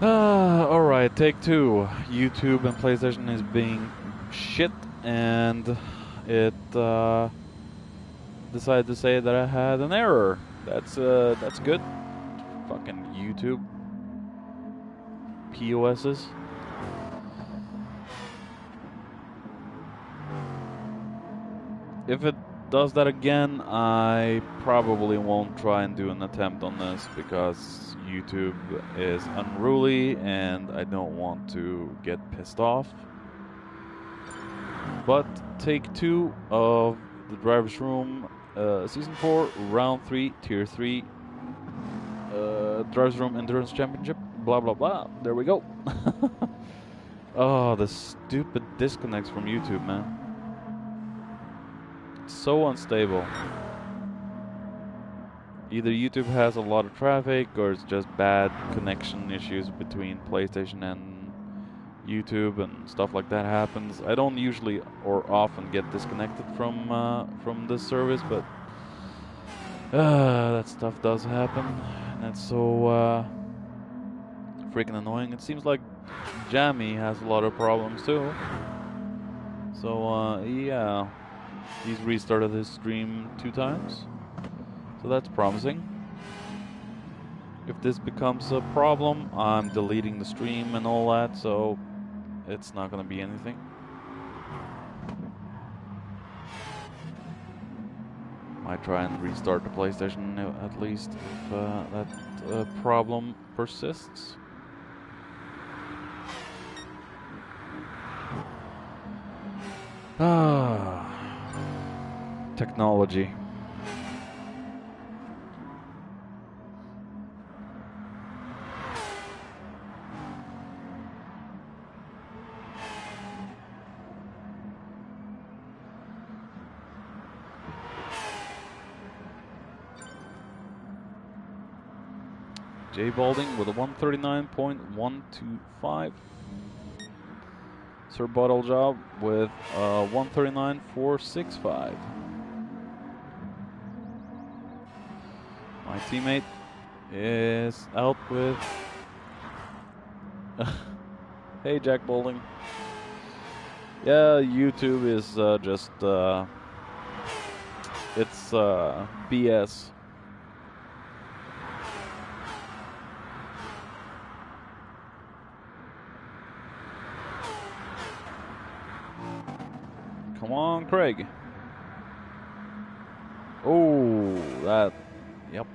Alright, take two. YouTube and PlayStation is being shit, and it decided to say that I had an error. That's good. Fucking YouTube. POSs. If it does that again, I probably won't try and do an attempt on this because YouTube is unruly and I don't want to get pissed off. But take two of the Driver's Room Season 4, Round 3, Tier 3, Driver's Room Endurance Championship, blah blah blah. There we go. Oh, the stupid disconnects from YouTube, man. It's so unstable. Either YouTube has a lot of traffic or it's just bad connection issues between PlayStation and YouTube and stuff like that happens. I don't usually or often get disconnected from this service, but that stuff does happen, and it's so freaking annoying. It seems like Jammy has a lot of problems too. So yeah, he's restarted his stream 2 times, so that's promising. If this becomes a problem, I'm deleting the stream and all that, so it's not gonna be anything. Might try and restart the PlayStation at least if that problem persists. Technology. J Balding with a 139.125. Sir Bottle Job with a 139.465. My teammate is out with... Hey, Jack Balding. Yeah, YouTube is just... it's BS. Come on, Craig. Oh, that... Yep.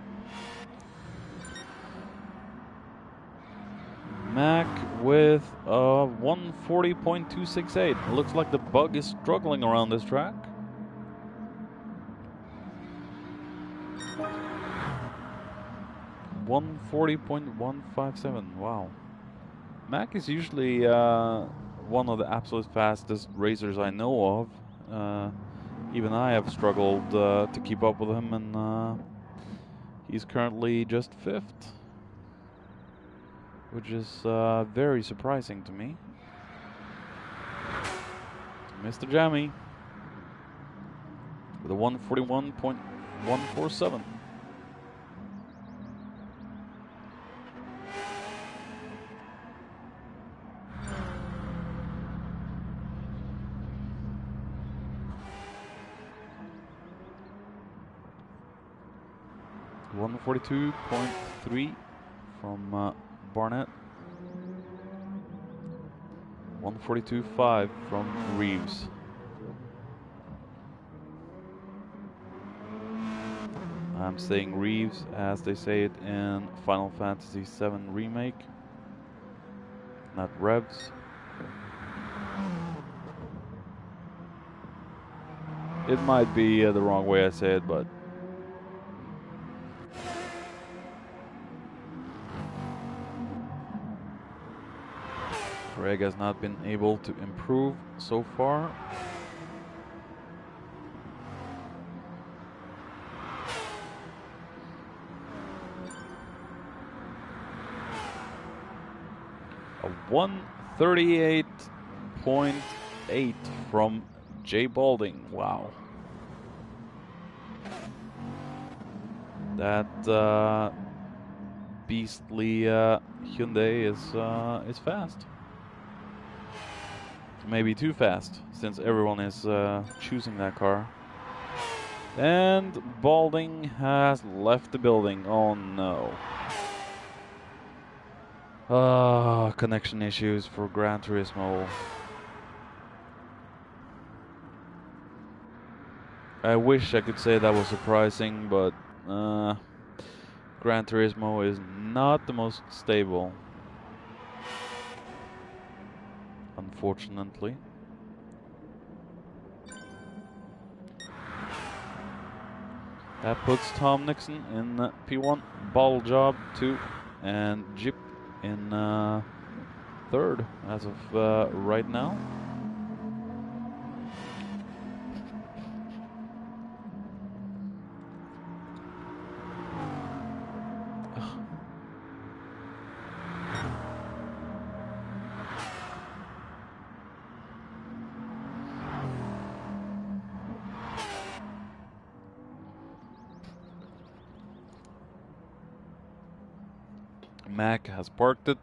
Mac with a 140.268. Looks like the bug is struggling around this track. .140.157. Wow. Mac is usually one of the absolute fastest racers I know of. Even I have struggled to keep up with him, and he's currently just 5th, which is very surprising to me. Mr. Jammy with a 141.147. .142.3 from Barnett. 142.5 from Reeves. I'm saying Reeves as they say it in Final Fantasy VII Remake, not Revs. It might be the wrong way I say it, but Greg has not been able to improve so far. A 138.8 from J Balding. Wow. That beastly Hyundai is fast. Maybe too fast, since everyone is choosing that car. And Balding has left the building. Oh no. Connection issues for Gran Turismo. I wish I could say that was surprising, but Gran Turismo is not the most stable, unfortunately. That puts Tom Nixon in P1, Ball Job 2, and Jeep in 3rd as of right now. Mac has parked it.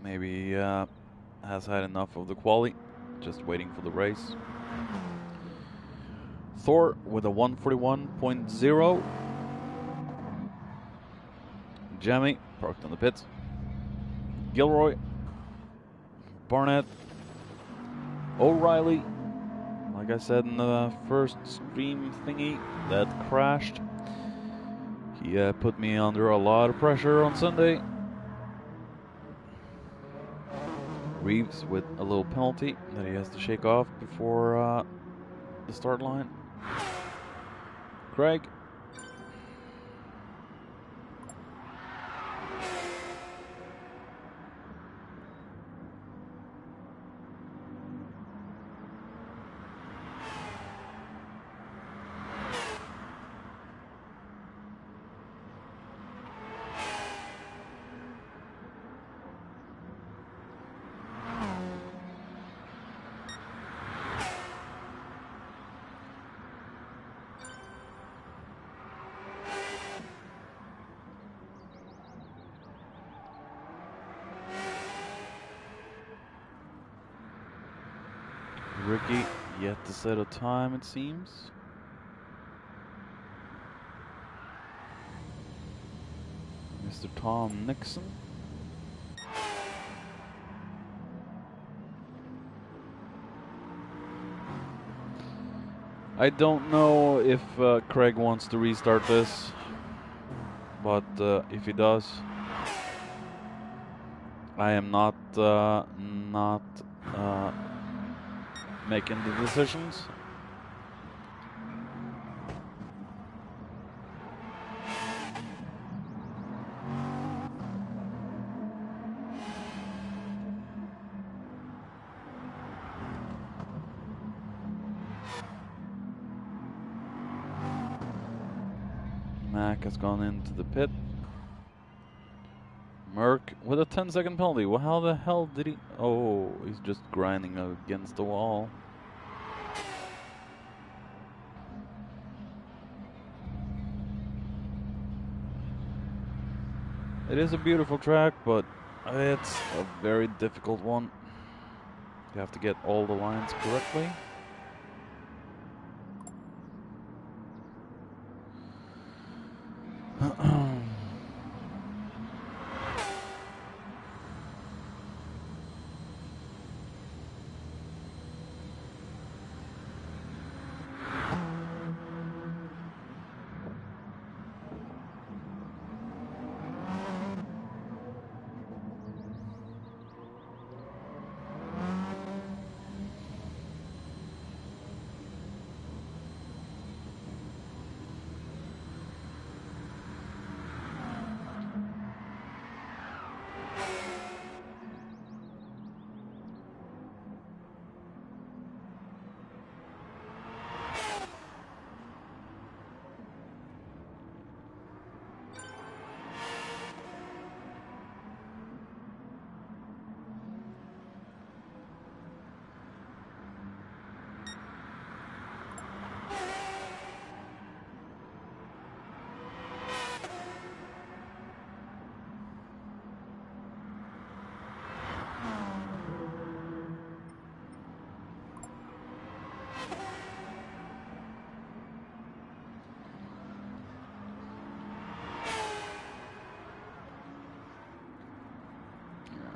Maybe has had enough of the quali, just waiting for the race. Thor with a 141.0. Jamie parked on the pits. Gilroy, Barnett, O'Reilly. Like I said in the first stream thingy that crashed, he put me under a lot of pressure on Sunday. Reeves with a little penalty that he has to shake off before the start line. Craig. Ricky yet to set a time, it seems. Mr. Tom Nixon. I don't know if Craig wants to restart this, but if he does, I am not making the decisions. Mac has gone into the pit. Merck with a 10-second penalty. Well, how the hell did he... Oh, he's just grinding against the wall. It is a beautiful track, but it's a very difficult one. You have to get all the lines correctly.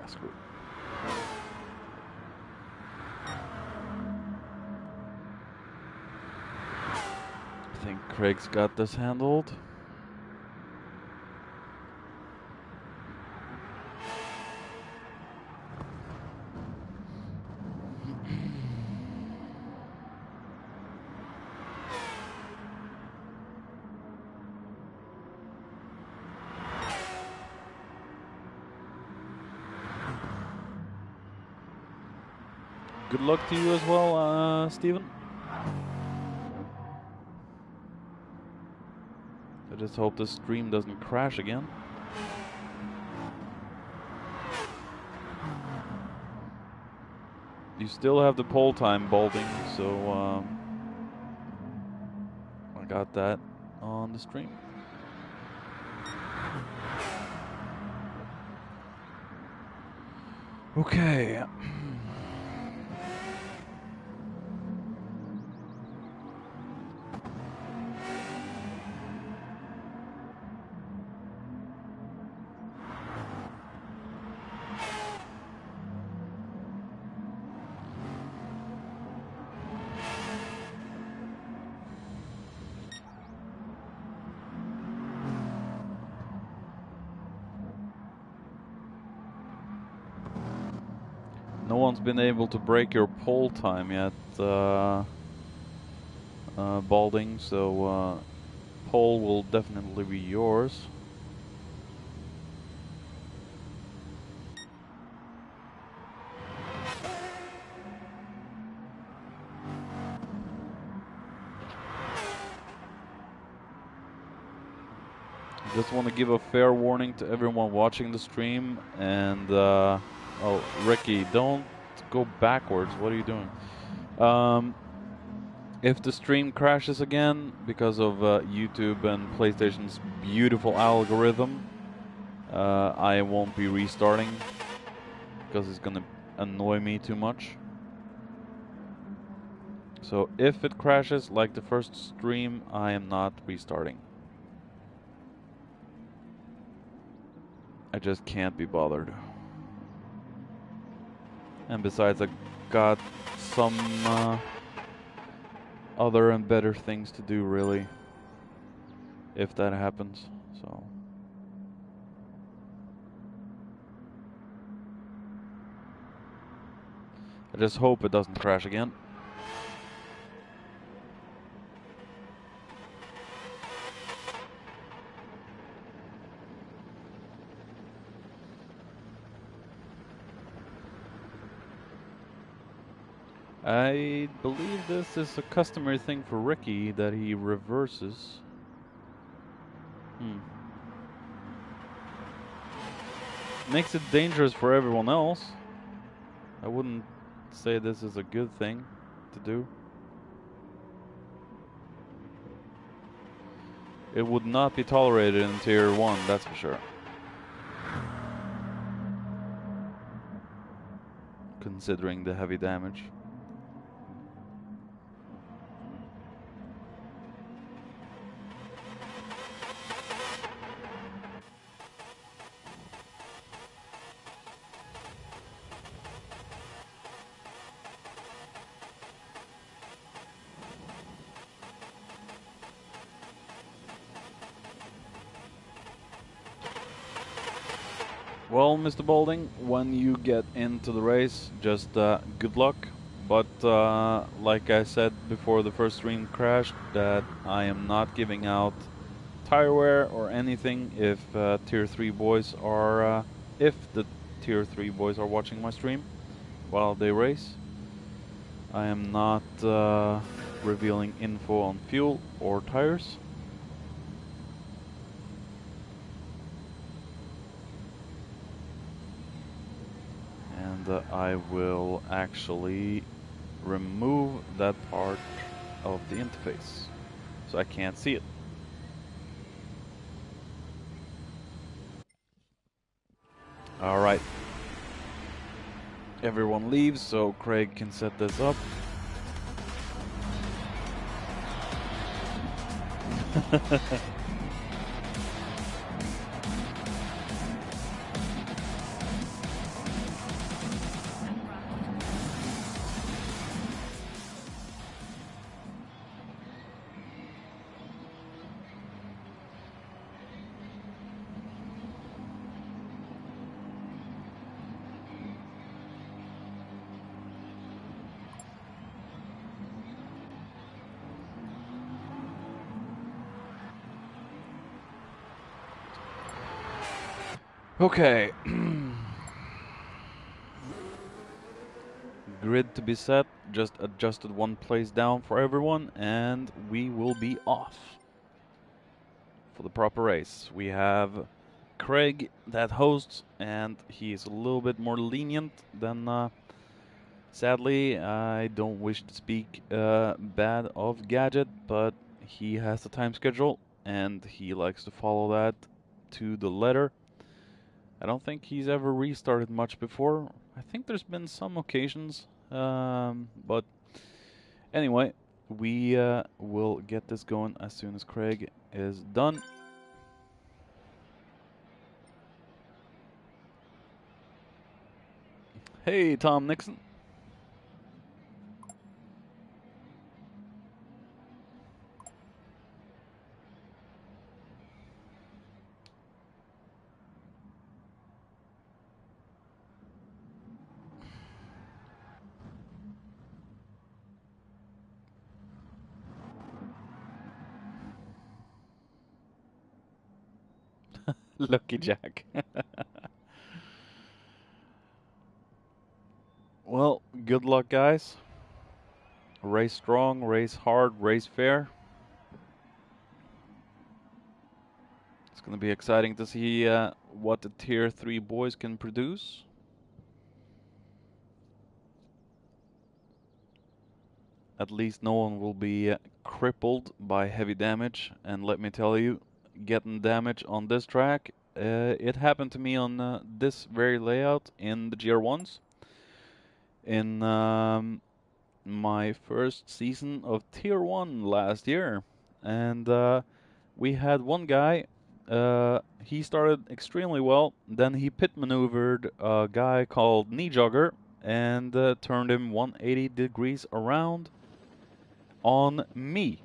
screw it. I think Craig's got this handled. Good luck to you as well, Steven. I just hope the stream doesn't crash again. You still have the pole time, Balding, so I got that on the stream. Okay. No one's been able to break your pole time yet, Balding, so pole will definitely be yours. Just want to give a fair warning to everyone watching the stream, and oh, Ricky, don't go backwards. What are you doing? If the stream crashes again because of YouTube and PlayStation's beautiful algorithm, I won't be restarting because it's gonna annoy me too much. So if it crashes like the first stream, I am not restarting. I just can't be bothered. And besides, I got some other and better things to do, really, if that happens. So I just hope it doesn't crash again. I believe this is a customary thing for Ricky that he reverses. Makes it dangerous for everyone else. I wouldn't say this is a good thing to do. It would not be tolerated in Tier 1, that's for sure. Considering the heavy damage. Well, Mr. Balding, when you get into the race, just good luck. But like I said before the first stream crashed, that I am not giving out tire wear or anything if Tier 3 boys are, if the Tier 3 boys are watching my stream while they race. I am not revealing info on fuel or tires. I will actually remove that part of the interface so I can't see it. Alright. Everyone leaves so Craig can set this up. Okay. Grid to be set. Just adjusted one place down for everyone, and we will be off for the proper race. We have Craig that hosts, and he's a little bit more lenient than. Sadly, I don't wish to speak bad of Gadget, but he has a time schedule, and he likes to follow that to the letter. I don't think he's ever restarted much before. I think there's been some occasions, but anyway, we will get this going as soon as Craig is done. Hey, Tom Nixon. Lucky Jack. Well, good luck, guys. Race strong, race hard, race fair. It's going to be exciting to see what the Tier 3 boys can produce. At least no one will be crippled by heavy damage. And let me tell you, getting damage on this track, it happened to me on this very layout in the GR1s. In my first season of Tier 1 last year. And we had one guy, he started extremely well, then he pit maneuvered a guy called Knee Jogger and turned him 180 degrees around on me.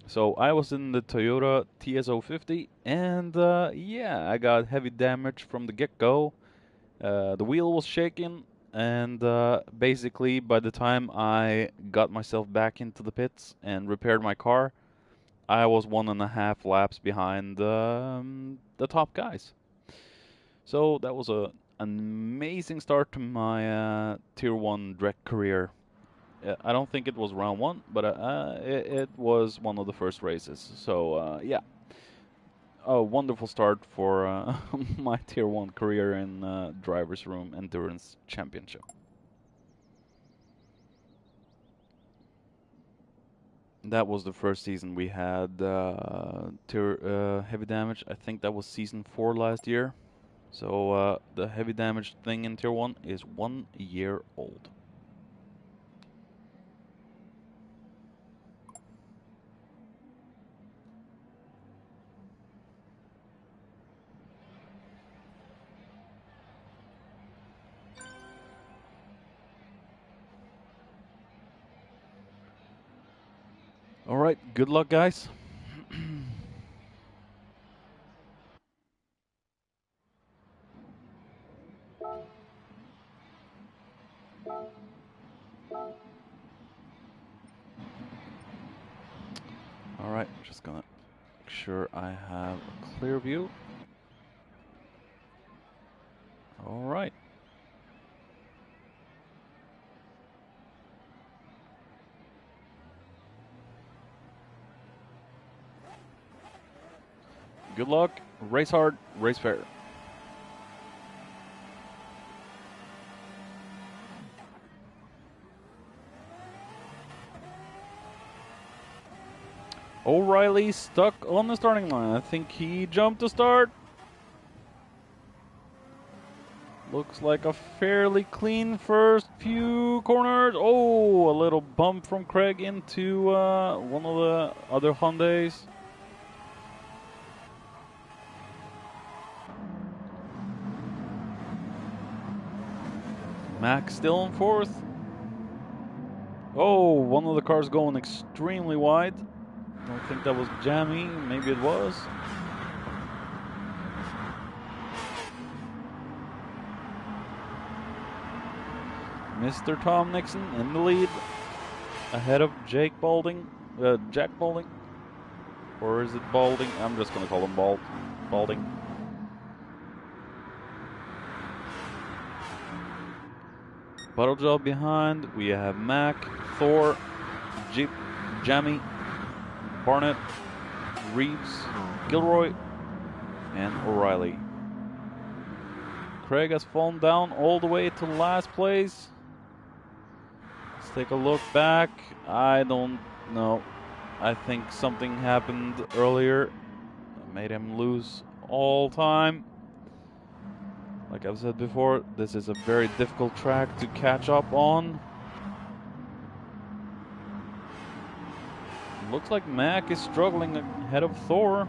So I was in the Toyota TS050, and yeah, I got heavy damage from the get-go. The wheel was shaking, and basically by the time I got myself back into the pits and repaired my car, I was 1.5 laps behind the top guys. So that was an amazing start to my Tier 1 DREC career. I don't think it was round 1, but it was one of the first races. So yeah, a wonderful start for my Tier 1 career in Driver's Room Endurance Championship. That was the first season we had heavy damage. I think that was season 4 last year. So the heavy damage thing in Tier 1 is 1 year old. All right, good luck, guys. All right, just gonna make sure I have a clear view. All right. Good luck. Race hard, race fair. O'Reilly stuck on the starting line. I think he jumped to start. Looks like a fairly clean first few corners. Oh, a little bump from Craig into one of the other Hyundais. Max still in fourth. Oh, one of the cars going extremely wide. Don't think that was jammy. Maybe it was. Mr. Tom Nixon in the lead, ahead of Jack Balding. Or is it Balding? I'm just going to call him Balding. Bottle Job behind. We have Mac, Thor, Jeep, Jammy, Barnett, Reeves, Gilroy, and O'Reilly. Craig has fallen down all the way to last place. Let's take a look back. I don't know. I think something happened earlier that made him lose all time. Like I've said before, this is a very difficult track to catch up on. Looks like Mac is struggling ahead of Thor.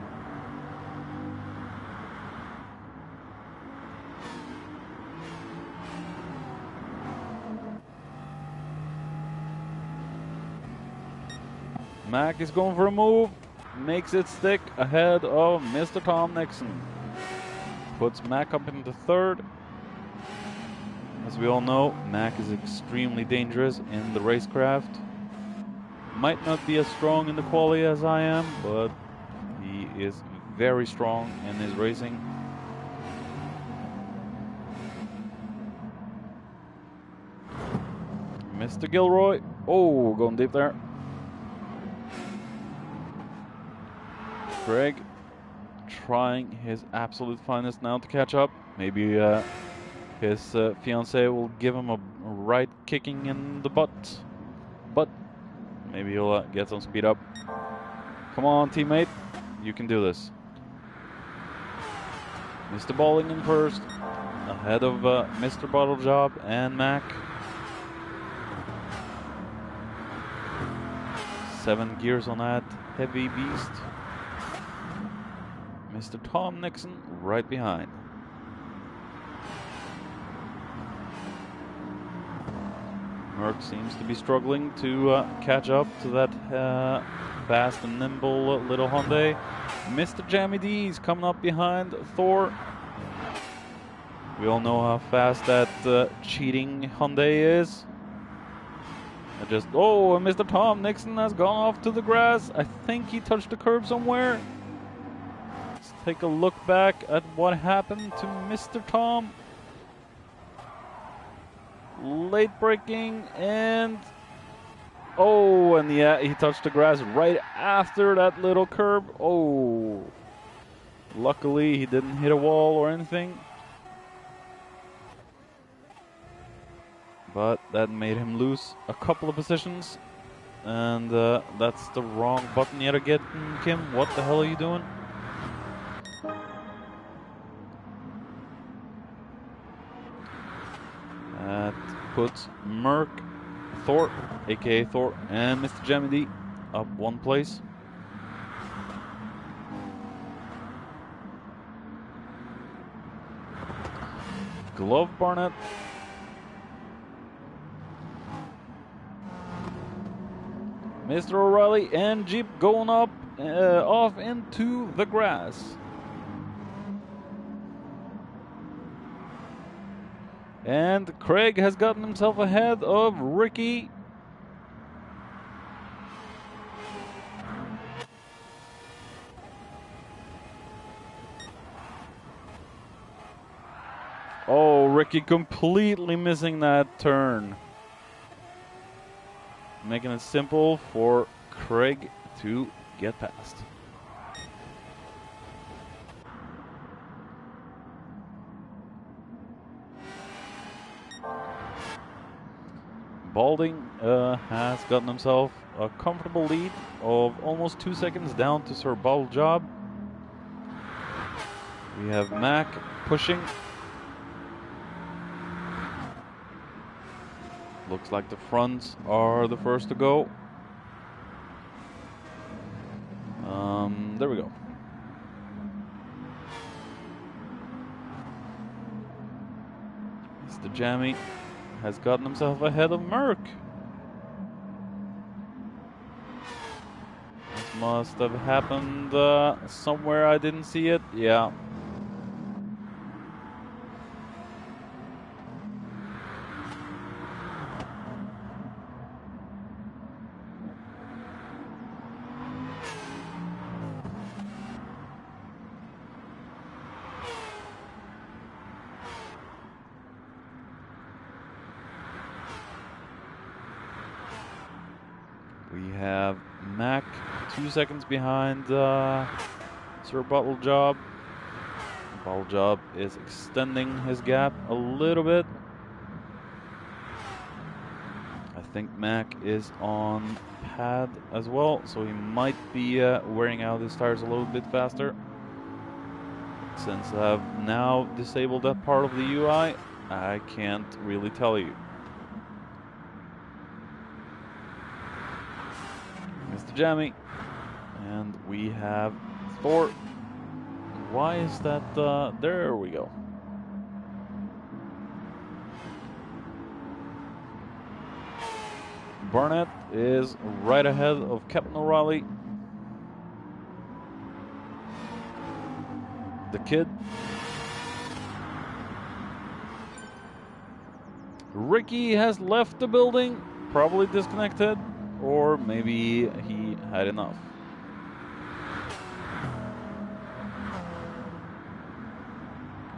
Mac is going for a move, makes it stick ahead of Mr. Tom Nixon. Puts Mac up into third. As we all know, Mac is extremely dangerous in the racecraft. Might not be as strong in the quali as I am, but he is very strong in his racing. Mr. Gilroy, oh, going deep there. Craig trying his absolute finest now to catch up. Maybe his fiancée will give him a right kicking in the butt. But maybe he'll get some speed up. Come on, teammate. You can do this. Mr. Balling in first. Ahead of Mr. Bottle Job and Mac. 7 gears on that heavy beast. Mr. Tom Nixon right behind. Merck seems to be struggling to catch up to that fast and nimble little Hyundai. Mr. Jammy D's coming up behind Thor. We all know how fast that cheating Hyundai is. Oh, Mr. Tom Nixon has gone off to the grass. I think he touched the curb somewhere. Let's take a look back at what happened to Mr. Tom. Late braking and oh, and yeah, he touched the grass right after that little curb. Oh, luckily he didn't hit a wall or anything, but that made him lose a couple of positions, and that's the wrong button yet again. Kim, what the hell are you doing? That puts Merck, Thor, aka Thor, and Mr. Jammy D up 1 place. Glove Barnett. Mr. O'Reilly and Jeep going up off into the grass. And Craig has gotten himself ahead of Ricky. Oh, Ricky completely missing that turn. Making it simple for Craig to get past. Balding has gotten himself a comfortable lead of almost 2 seconds down to Sir Bottle Job. We have Mac pushing. Looks like the fronts are the first to go. There we go. Mr. Jammy has gotten himself ahead of Merck. This must have happened somewhere I didn't see it. Yeah. We have Mac 2 seconds behind Sir Bottle Job. Bottle Job is extending his gap a little bit. I think Mac is on pad as well, so he might be wearing out his tires a little bit faster. Since I've now disabled that part of the UI, I can't really tell you. Mr. Jammy. And we have Thor. Why is that? There we go. Barnett is right ahead of Captain O'Reilly. The kid. Ricky has left the building, probably disconnected, or maybe he had enough.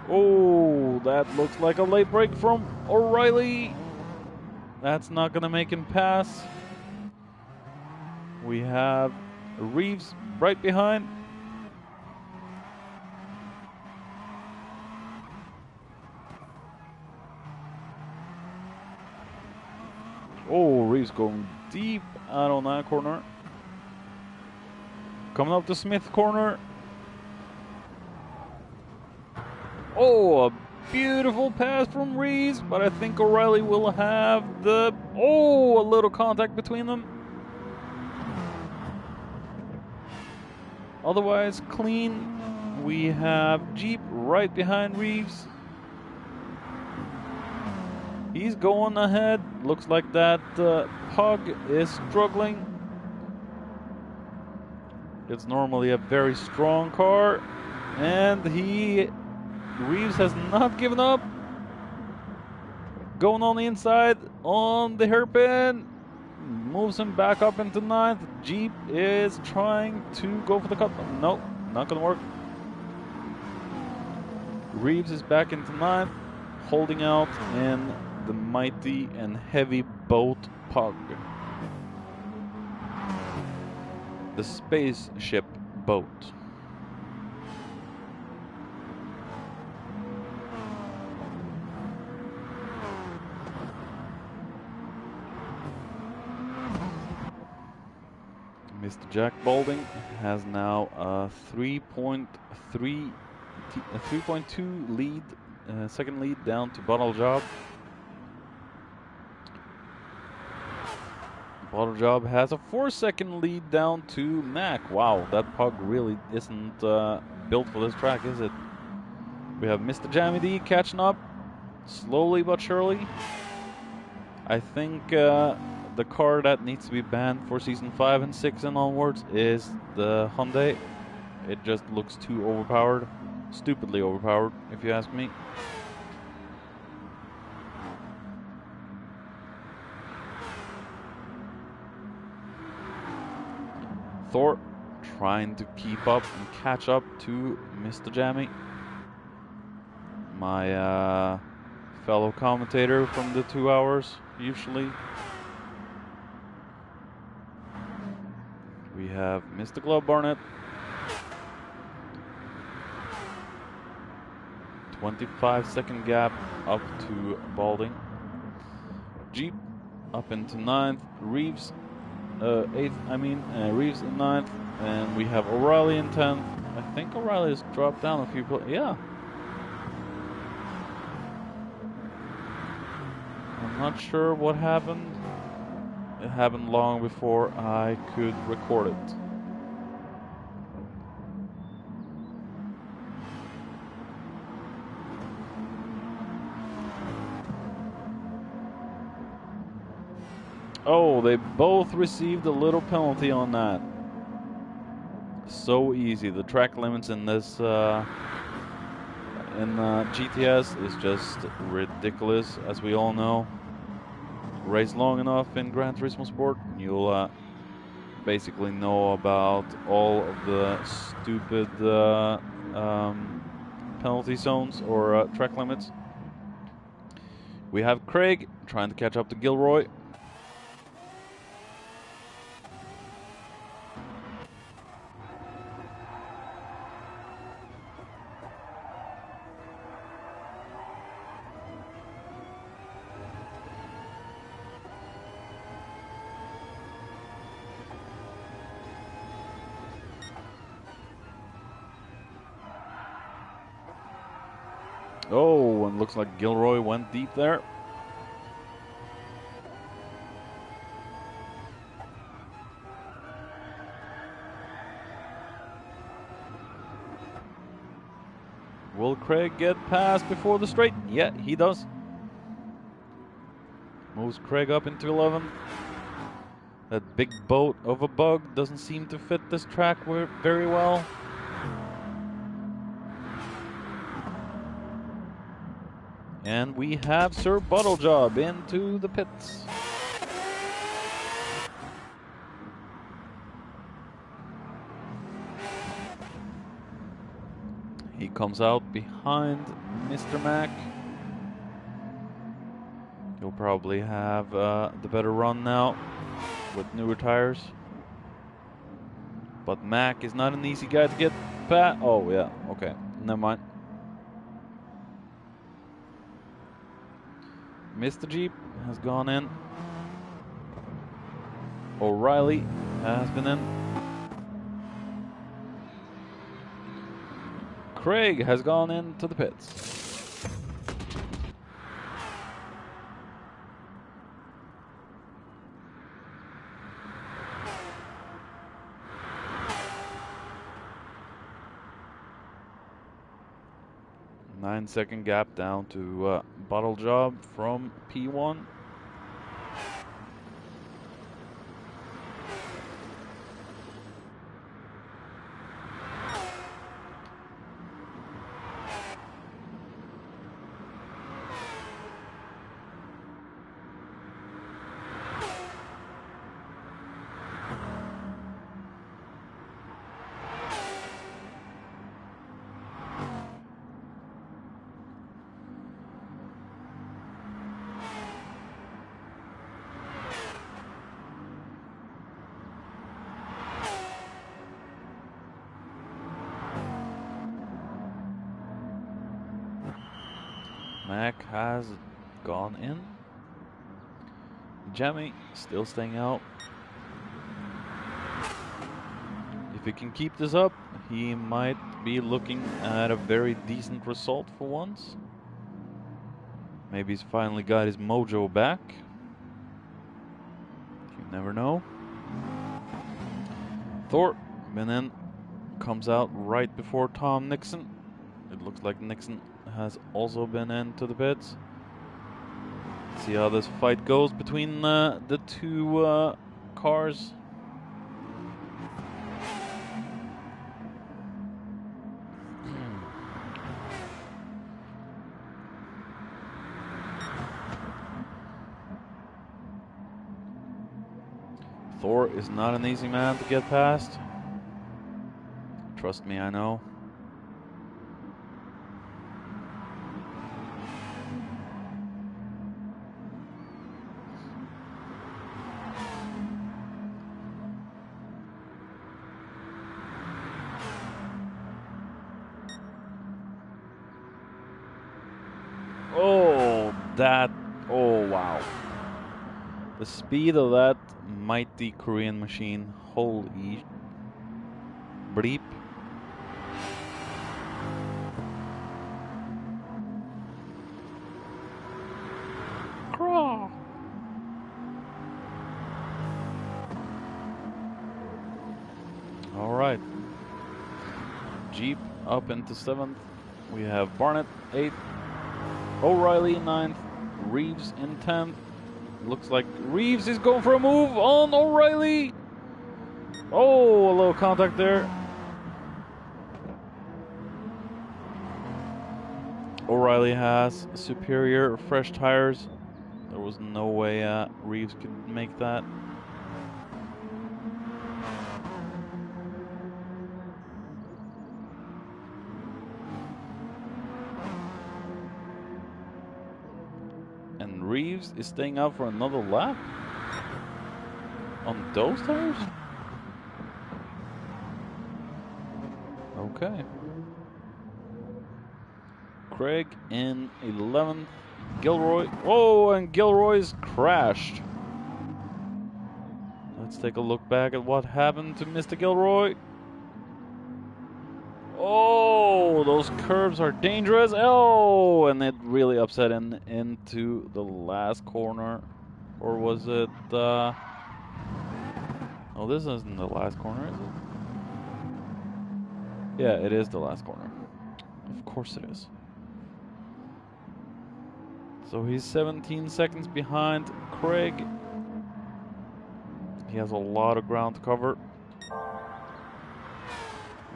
Oh, that looks like a late break from O'Reilly. That's not going to make him pass. We have Reeves right behind. Oh, Reeves going deep out on that corner. Coming up to Smith corner. Oh, a beautiful pass from Reeves, but I think O'Reilly will have the... Oh, a little contact between them. Otherwise, clean. We have Jeep right behind Reeves. He's going ahead. Looks like that Pug is struggling. It's normally a very strong car. And Reeves has not given up. Going on the inside on the hairpin. Moves him back up into 9th. Jeep is trying to go for the cut. Nope, not going to work. Reeves is back into 9th. Holding out in the mighty and heavy boat Pug. The spaceship boat. Mr. Jack Balding has now a 3.2 lead, second lead down to Bottle Job. Bottle Job has a 4-second lead down to Mac. Wow, that Pug really isn't built for this track, is it? We have Mr. Jammy D catching up, slowly but surely. I think the car that needs to be banned for season 5 and 6 and onwards is the Hyundai. It just looks too overpowered, stupidly overpowered, if you ask me. Thor trying to keep up and catch up to Mr. Jammy. My fellow commentator from the 2 hours, usually. We have Mr. Glove Barnett. 25-second gap up to Balding. Jeep up into 9th. Reeves 8th, Reeves in 9th. And we have O'Reilly in 10th. I think O'Reilly has dropped down a few places. Yeah. I'm not sure what happened. It happened long before I could record it. Oh, they both received a little penalty on that. So easy. The track limits in this GTS is just ridiculous, as we all know. Race long enough in Gran Turismo Sport, you'll basically know about all of the stupid penalty zones or track limits. We have Craig trying to catch up to Gilroy. Oh, and looks like Gilroy went deep there. Will Craig get past before the straight? Yeah, he does. Moves Craig up into 11th. That big boat of a bug doesn't seem to fit this track very well. And we have Sir Bottlejob into the pits. He comes out behind Mr. Mac. He'll probably have the better run now with newer tires. But Mac is not an easy guy to get past. Oh, yeah, okay, never mind. Mr. Jeep has gone in. O'Reilly has been in. Craig has gone into the pits. Nine-second gap down to Bottlejob from P1. Mac has gone in. Jamie still staying out. If he can keep this up, he might be looking at a very decent result for once. Maybe he's finally got his mojo back. You never know. Thor, been in, comes out right before Tom Nixon. It looks like Nixon has also been into the pits. See how this fight goes between the two cars. Thor is not an easy man to get past. Trust me, I know. Oh wow. The speed of that mighty Korean machine, holy bleep. Craw. All right. Jeep up into 7th. We have Barnett 8th. O'Reilly 9th, Reeves in 10th. Looks like Reeves is going for a move on O'Reilly. Oh, a little contact there. O'Reilly has superior fresh tires. There was no way Reeves could make that. Reeves is staying out for another lap on those tires? Okay. Craig in 11th. Gilroy. Oh, and Gilroy's crashed. Let's take a look back at what happened to Mr. Gilroy. Oh, those curves are dangerous. Oh, and it really upset into the last corner. Or was it... Oh, this isn't the last corner, is it? Yeah, it is the last corner. Of course it is. So he's 17 seconds behind Craig. He has a lot of ground to cover.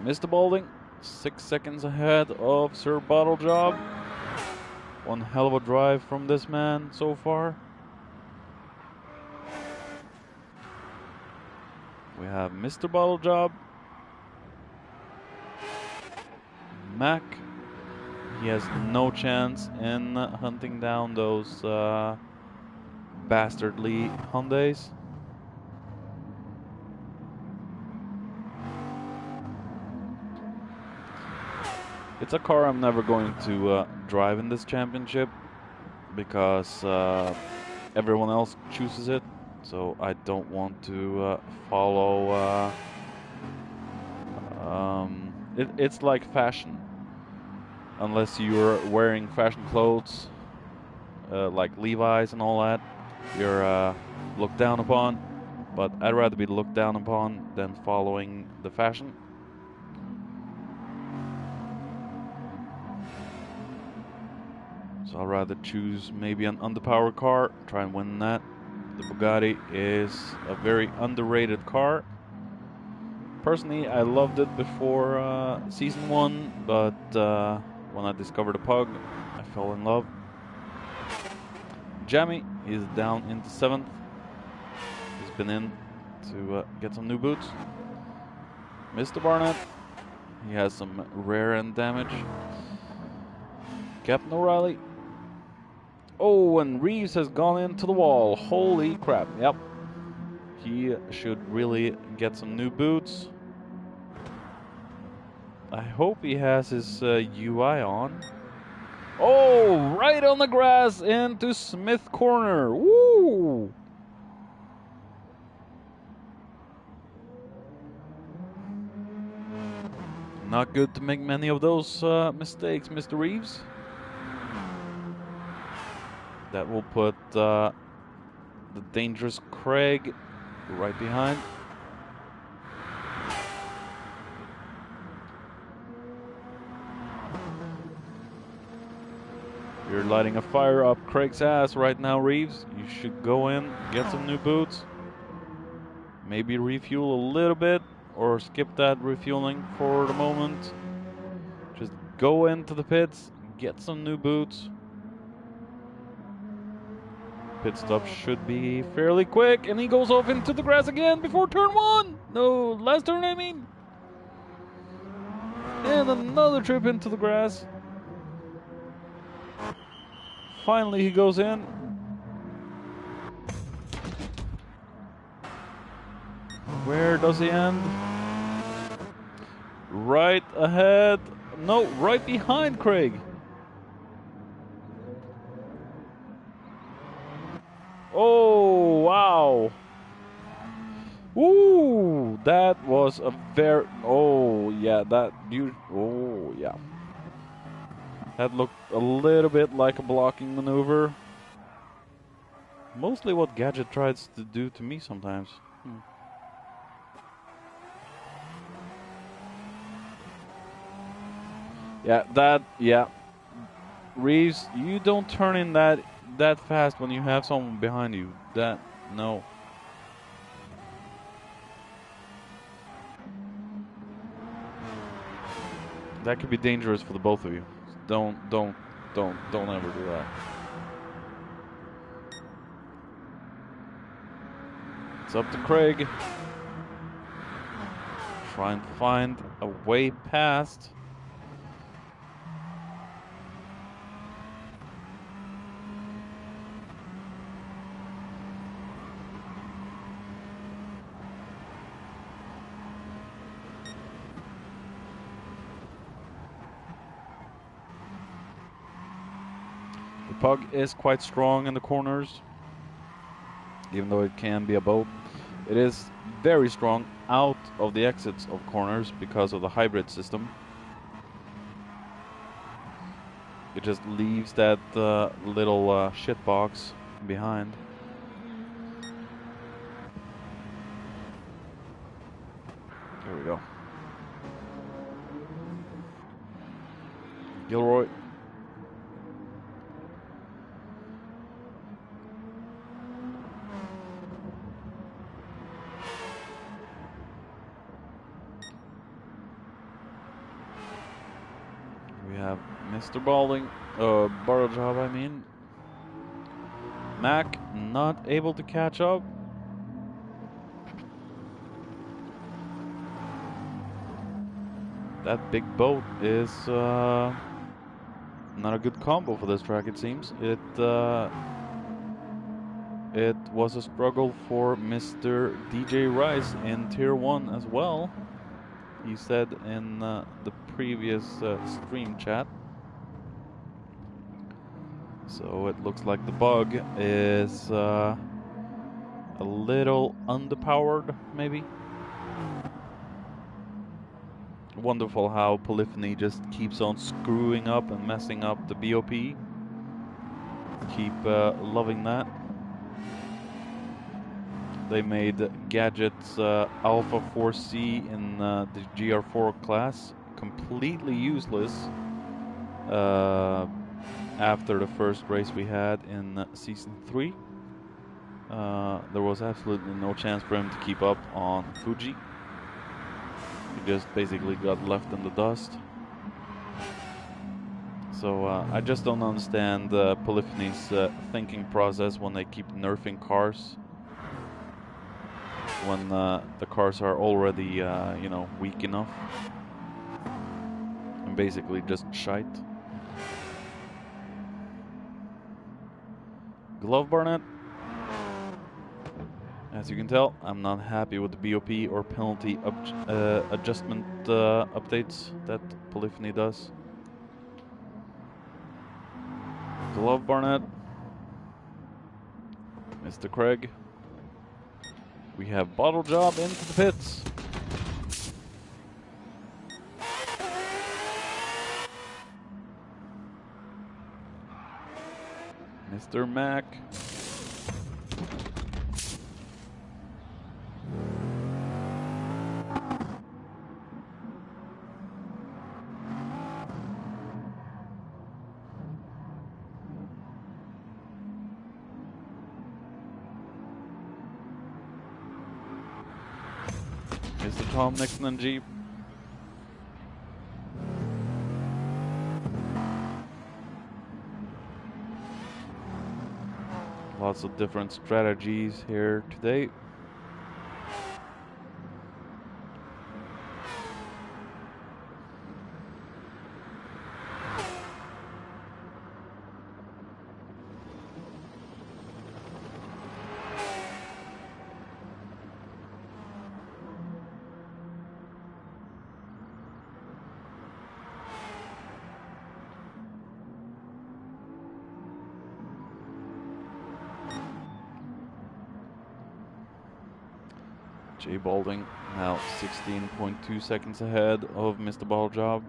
Mr. Balding, 6 seconds ahead of Sir Bottlejob. One hell of a drive from this man so far. We have Mr. Bottlejob. Mac. He has no chance in hunting down those bastardly Hyundais. It's a car I'm never going to drive in this championship because everyone else chooses it, so I don't want to follow. It's like fashion. Unless you're wearing fashion clothes like Levi's and all that, you're looked down upon. But I'd rather be looked down upon than following the fashion. So I'd rather choose maybe an underpowered car, try and win that. The Bugatti is a very underrated car. Personally, I loved it before season 1, but when I discovered the Pug, I fell in love. Jammy is down into 7th. He's been in to get some new boots. Mr. Barnett, he has some rear end damage. Captain O'Reilly. Oh, and Reeves has gone into the wall. Holy crap. Yep. He should really get some new boots. I hope he has his UI on. Oh, right on the grass into Smith Corner. Woo! Not good to make many of those mistakes, Mr. Reeves. That will put the dangerous Craig right behind. You're lighting a fire up Craig's ass right now, Reeves. You should go in, get some new boots. Maybe refuel a little bit or skip that refueling for the moment. Just go into the pits, get some new boots. Pit stop should be fairly quick, and he goes off into the grass again before turn 1. No, last turn I mean. And another trip into the grass. Finally he goes in. Where does he end? Right ahead. No, right behind Craig. Oh, wow. Ooh, that was a very... Oh, yeah, that... Oh, yeah. That looked a little bit like a blocking maneuver. Mostly what Gadget tries to do to me sometimes. Yeah. Reeves, you don't turn in that fast when you have someone behind you. No. That could be dangerous for the both of you. Don't ever do that. It's up to Craig. Trying to find a way past. The Pug is quite strong in the corners, even though it can be a boat. It is very strong out of the exits of corners because of the hybrid system. It just leaves that little shit box behind. There we go. Gilroy. We have Mr. Balding, Barreljob, I mean. Mac not able to catch up. That big boat is not a good combo for this track, it seems. It was a struggle for Mr. DJ Rice in Tier 1 as well. He said in the previous stream chat. So it looks like the bug is a little underpowered, maybe. Wonderful how Polyphony just keeps on screwing up and messing up the BOP. Keep loving that. They made Gadget's Alpha 4C in the GR4 class completely useless after the first race we had in Season 3. There was absolutely no chance for him to keep up on Fuji. He just basically got left in the dust. So I just don't understand Polyphony's thinking process when they keep nerfing cars. When the cars are already, you know, weak enough. And basically just shite. Glove Barnett. As you can tell, I'm not happy with the BOP or penalty adjustment updates that Polyphony does. Glove Barnett. Mr. Craig. We have Bottle Job into the pits. Mr. Mac. Mr. Tom Nixon and Jeep. Lots of different strategies here today. Jay Balding now 16.2 seconds ahead of Mr. Balljob.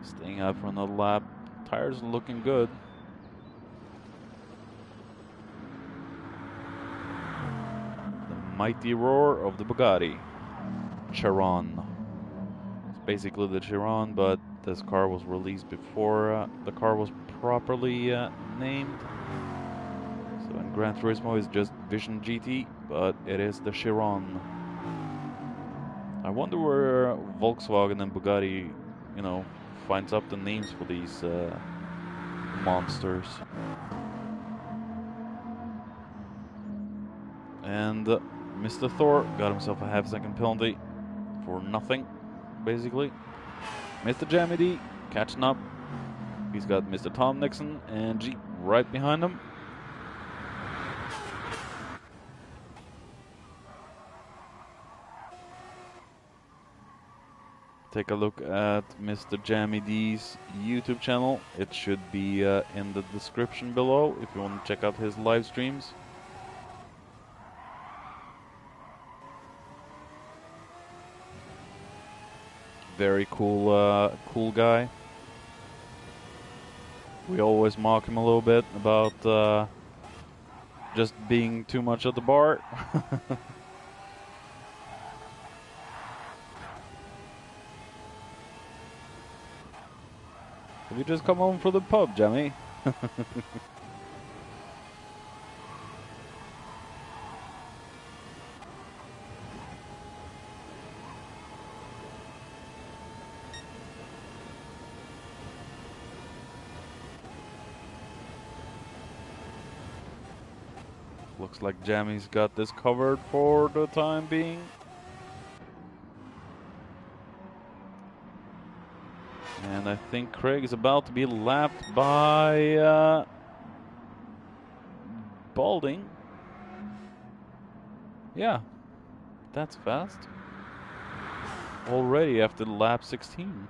Staying out for another lap. Tires looking good. The mighty roar of the Bugatti Chiron. It's basically the Chiron, but this car was released before the car was properly named. So in Gran Turismo it's just Vision GT, but it is the Chiron. I wonder where Volkswagen and Bugatti, you know, finds up the names for these monsters. And Mr. Thor got himself a half-second penalty for nothing, basically. Mr. Jammy D catching up. He's got Mr. Tom Nixon and Jeep right behind him. Take a look at Mr. Jammy D's YouTube channel. It should be in the description below if you want to check out his live streams. Very cool, cool guy. We always mock him a little bit about just being too much at the bar. Have you just come home from the pub, Jamie? Looks like Jamie's got this covered for the time being. And I think Craig is about to be lapped by Balding. Yeah, that's fast. Already after lap 16.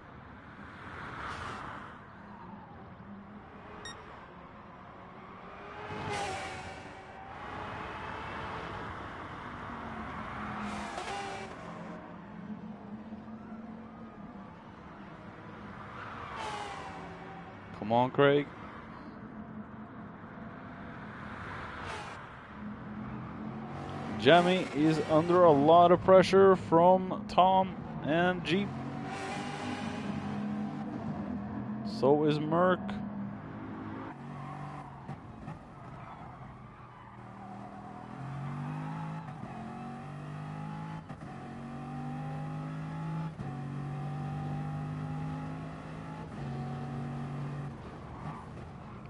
Come on, Craig. Jamie is under a lot of pressure from Tom and Jeep. So is Merc.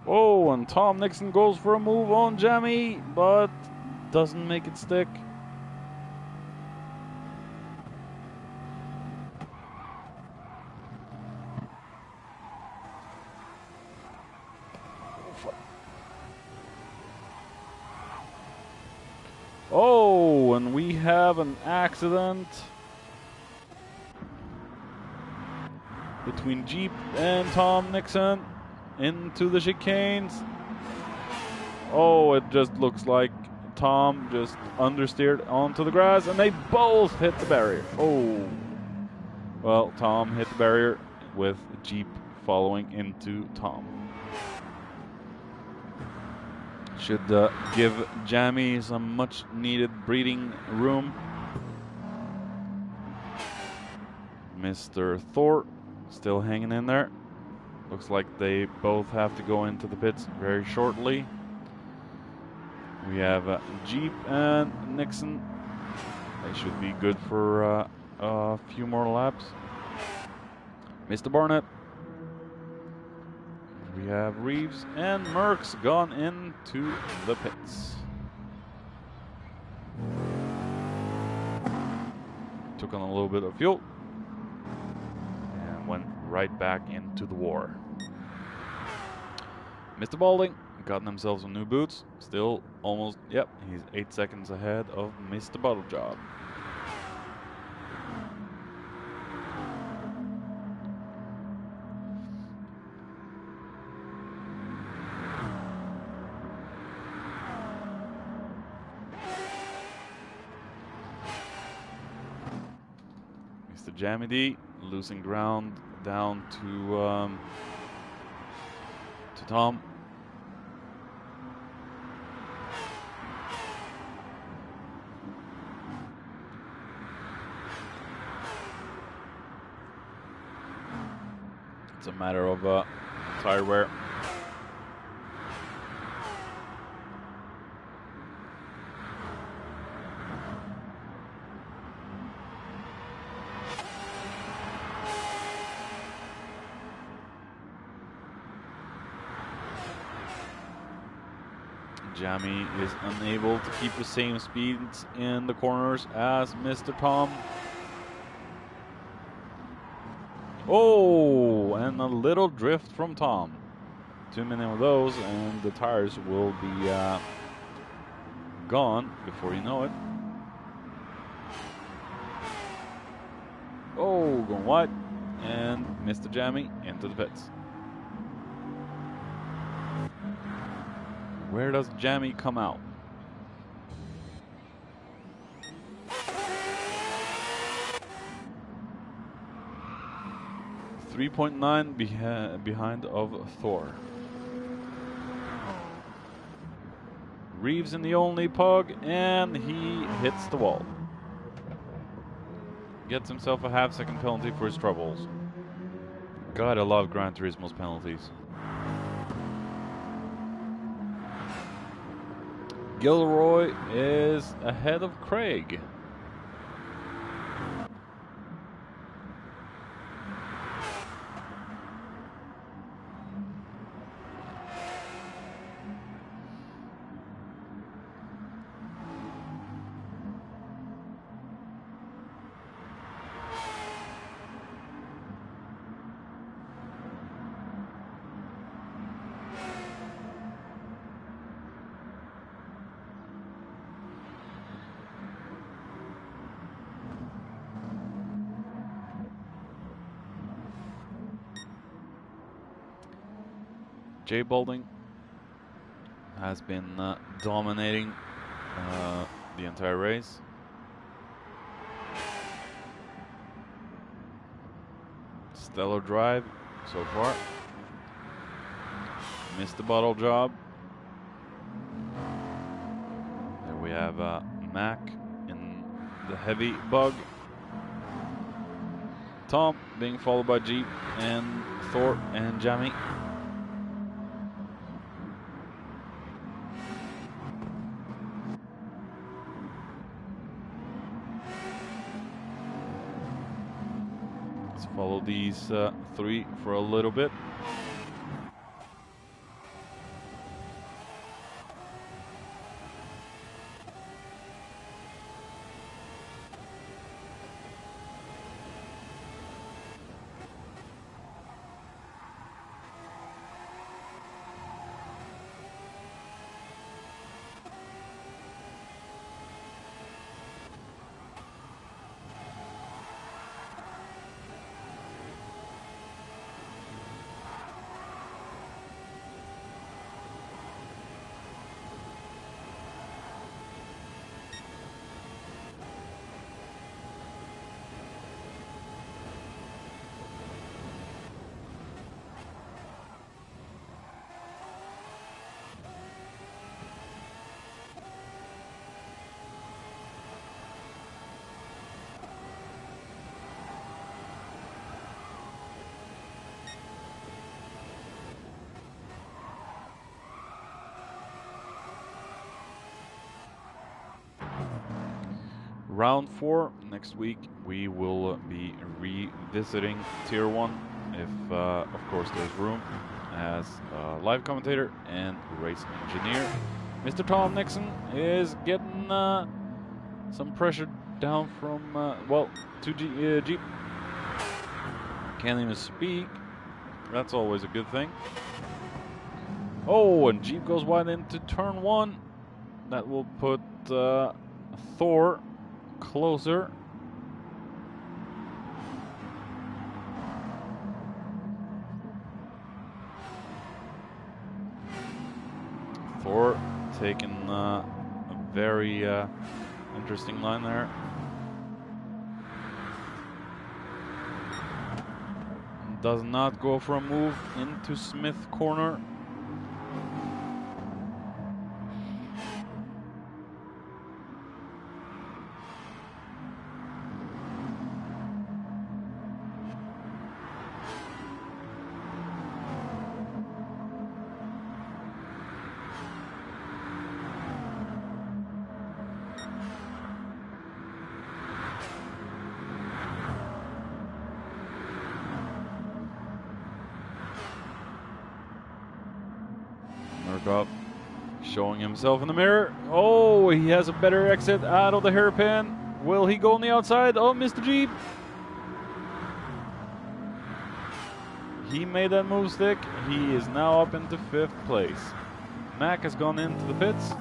Oh, and Tom Nixon goes for a move on Jamie, but doesn't make it stick. Oh, and we have an accident between Jeep and Tom Nixon into the chicanes. Oh, it just looks like Tom just understeered onto the grass and they both hit the barrier. Oh, well, Tom hit the barrier with Jeep following into Tom. Should give Jamie some much needed breathing room. Mr. Thor still hanging in there. Looks like they both have to go into the pits very shortly. We have Jeep and Nixon. They should be good for a few more laps. Mr. Barnett. We have Reeves and Merckx gone into the pits. Took on a little bit of fuel and went right back into the war. Mr. Balding got themselves some new boots. Still almost, yep, he's 8 seconds ahead of Mr. Bottle Job. Mr. Jammy D losing ground down to Tom. It's a matter of tire wear. Jamie is unable to keep the same speeds in the corners as Mr. Tom. Oh, and a little drift from Tom. Too many of those, and the tires will be gone before you know it. Oh, going wide, and Mr. Jamie into the pits. Where does Jamie come out? 3.9 behind of Thor. Reeves in the only pug, and he hits the wall. Gets himself a half-second penalty for his troubles. God, I love Gran Turismo's penalties. Gilroy is ahead of Craig. Jay Balding has been dominating the entire race. Stellar drive so far. Missed the bottle job. There we have Mac in the heavy bug. Tom being followed by Jeep and Thor and Jamie. Let's follow these three for a little bit. Round 4, next week we will be revisiting Tier 1, if of course there's room, as a live commentator and race engineer. Mr. Tom Nixon is getting some pressure down from, well, Jeep. Can't even speak. That's always a good thing. Oh, and Jeep goes wide into turn 1. That will put Thor closer. Thor taking a very interesting line there. Does not go for a move into Smith corner. Showing himself in the mirror. Oh, he has a better exit out of the hairpin. Will he go on the outside? Oh, Mr. Jeep. He made that move stick. He is now up into 5th place. Mac has gone into the pits.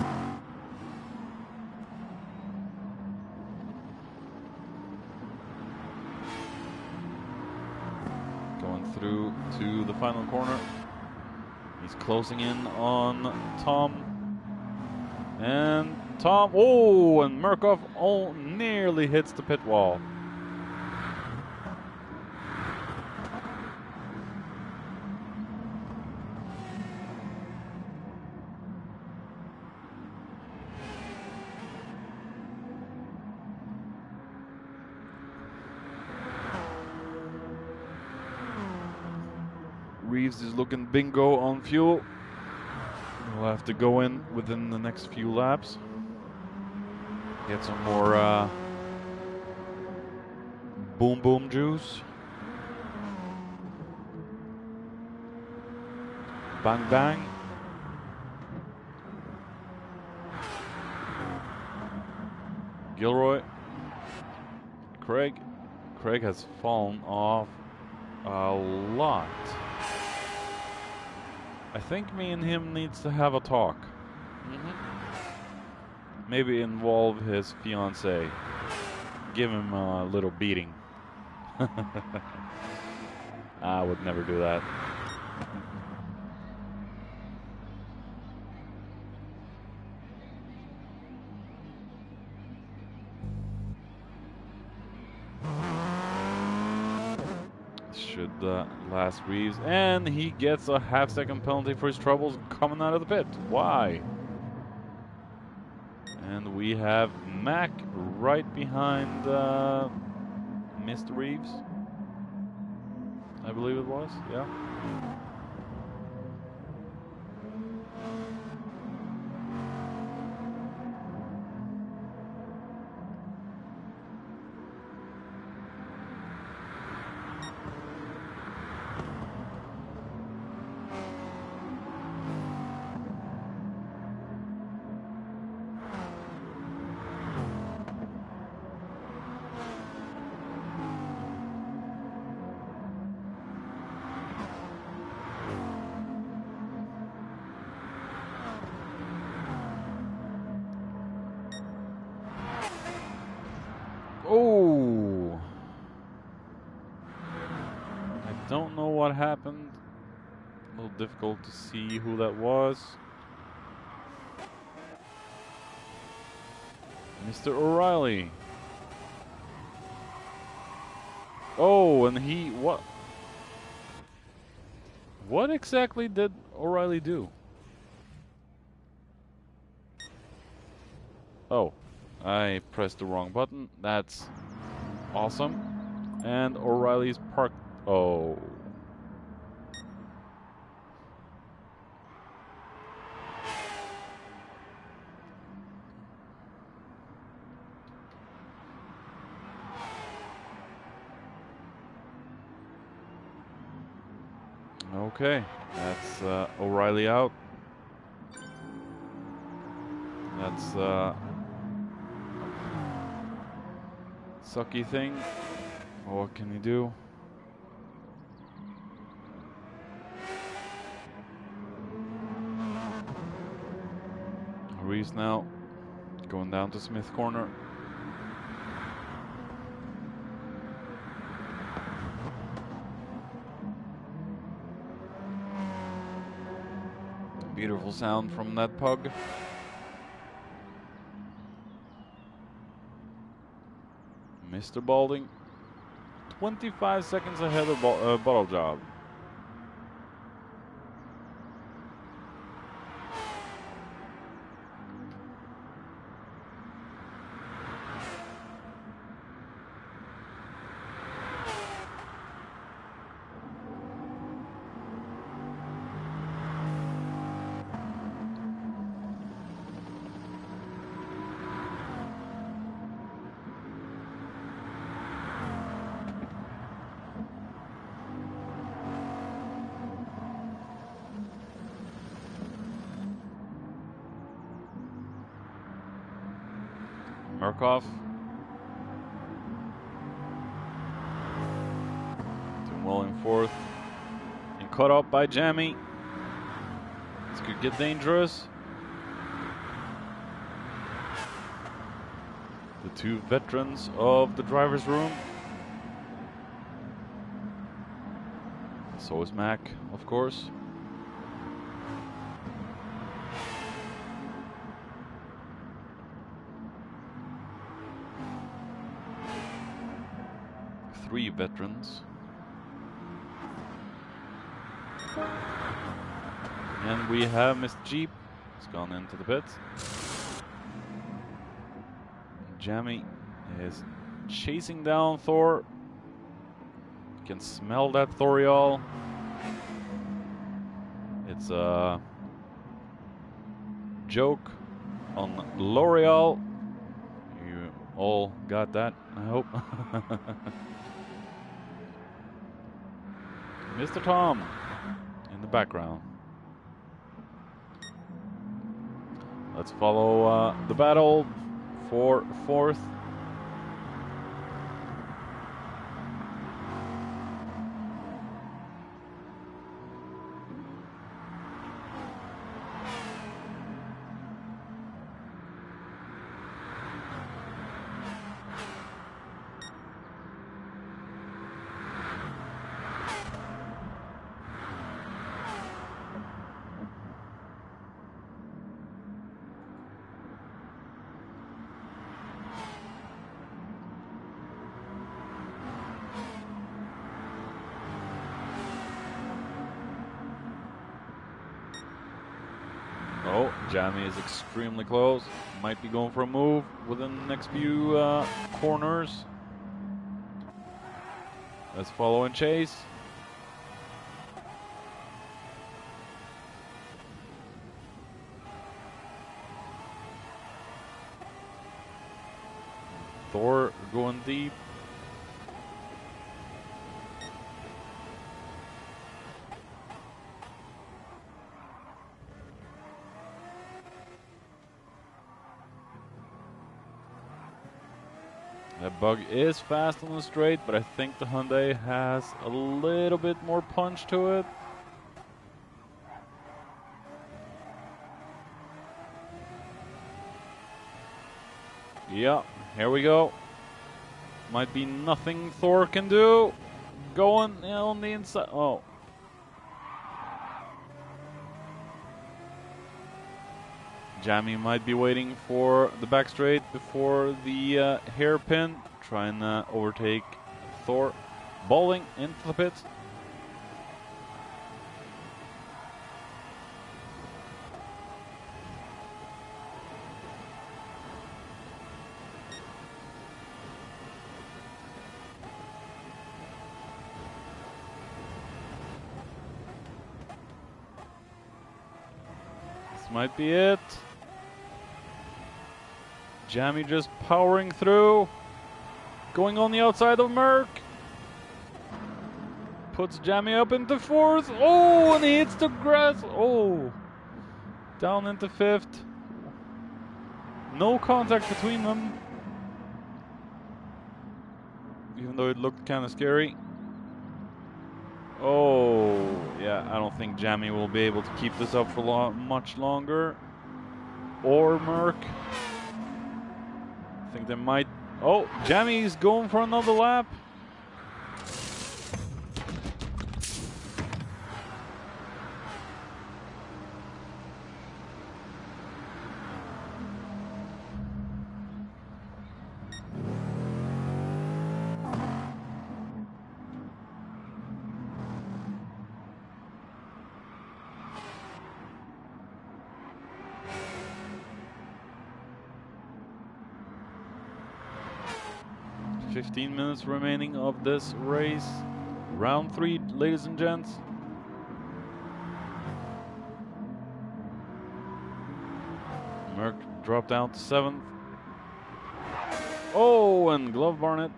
Going through to the final corner. He's closing in on Tom. And Tom, oh, and Murkoff nearly hits the pit wall. Reeves is looking bingo on fuel. We'll have to go in within the next few laps. Get some more boom boom juice. Bang bang. Gilroy. Craig. Craig has fallen off a lot. I think me and him needs to have a talk. Maybe involve his fiancée. Give him a little beating. I would never do that. Should last Reeves, and he gets a half-second penalty for his troubles coming out of the pit. Why? And we have Mac right behind Mr. Reeves. I believe it was, yeah. Oh! I don't know what happened. A little difficult to see who that was. Mr. O'Reilly. Oh, and he... What? What exactly did O'Reilly do? Oh. I pressed the wrong button. That's awesome. And O'Reilly's parked. Oh. Okay. That's O'Reilly out. That's sucky thing. What can you do? Reeves now going down to Smith Corner. Beautiful sound from that pug. Mr. Balding, 25 seconds ahead of Bottle Job. Murkoff. Doing well in fourth. And caught up by Jammy. This could get dangerous. The two veterans of the driver's room. So is Mac, of course. Three veterans. And we have Mr. Jeep. He's gone into the pits. Jammy is chasing down Thor. You can smell that Thoriol. It's a joke on L'Oreal. You all got that, I hope. Mr. Tom in the background. Let's follow the battle for fourth. Oh, Jamie is extremely close. Might be going for a move within the next few corners. Let's follow and chase. Thor going deep. That bug is fast on the straight, but I think the Hyundai has a little bit more punch to it. Yeah, here we go. Might be nothing Thor can do. Going on the inside. Oh. Jamie might be waiting for the back straight before the hairpin. Trying to overtake Thor. Bowling into the pits. This might be it. Jamie just powering through. Going on the outside of Merc. Puts Jamie up into fourth. Oh, and he hits the grass. Oh. Down into fifth. No contact between them. Even though it looked kind of scary. Oh, yeah, I don't think Jamie will be able to keep this up for much longer. Or Merc. I think they might. Oh, Jamie's going for another lap. Fifteen minutes remaining of this race. Round 3, ladies and gents. Merc dropped down to 7th. Oh, and Glove Barnett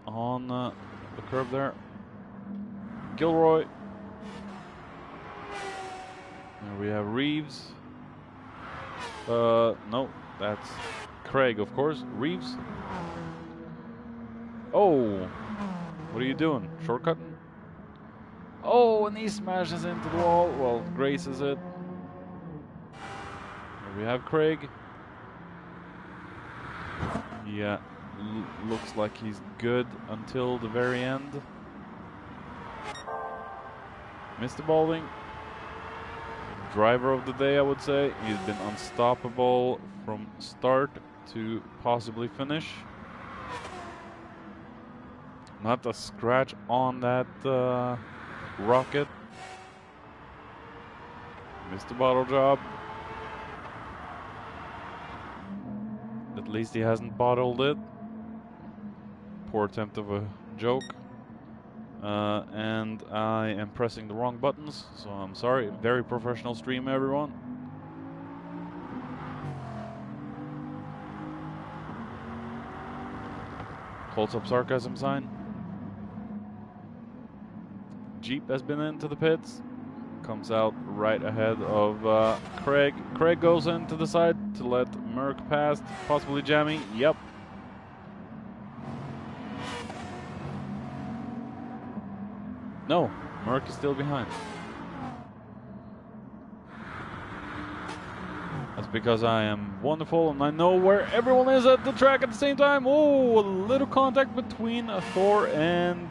on the curb there. Gilroy. There we have Reeves. No, that's Craig, of course. Reeves. Oh, what are you doing? Shortcutting? Oh, and he smashes into the wall. Well, graces it. Here we have Craig. Yeah, looks like he's good until the very end. Mr. Balding. Driver of the day, I would say. He's been unstoppable from start to possibly finish. Not a scratch on that rocket. Missed a bottle job. At least he hasn't bottled it. Poor attempt of a joke. and I am pressing the wrong buttons, so I'm sorry. Very professional stream, everyone. Holds up sarcasm sign. Jeep has been into the pits. Comes out right ahead of Craig. Craig goes into the side to let Merc past, possibly Jammy. Yep. No, Merc is still behind. That's because I am wonderful and I know where everyone is at the track at the same time. Oh, a little contact between Thor and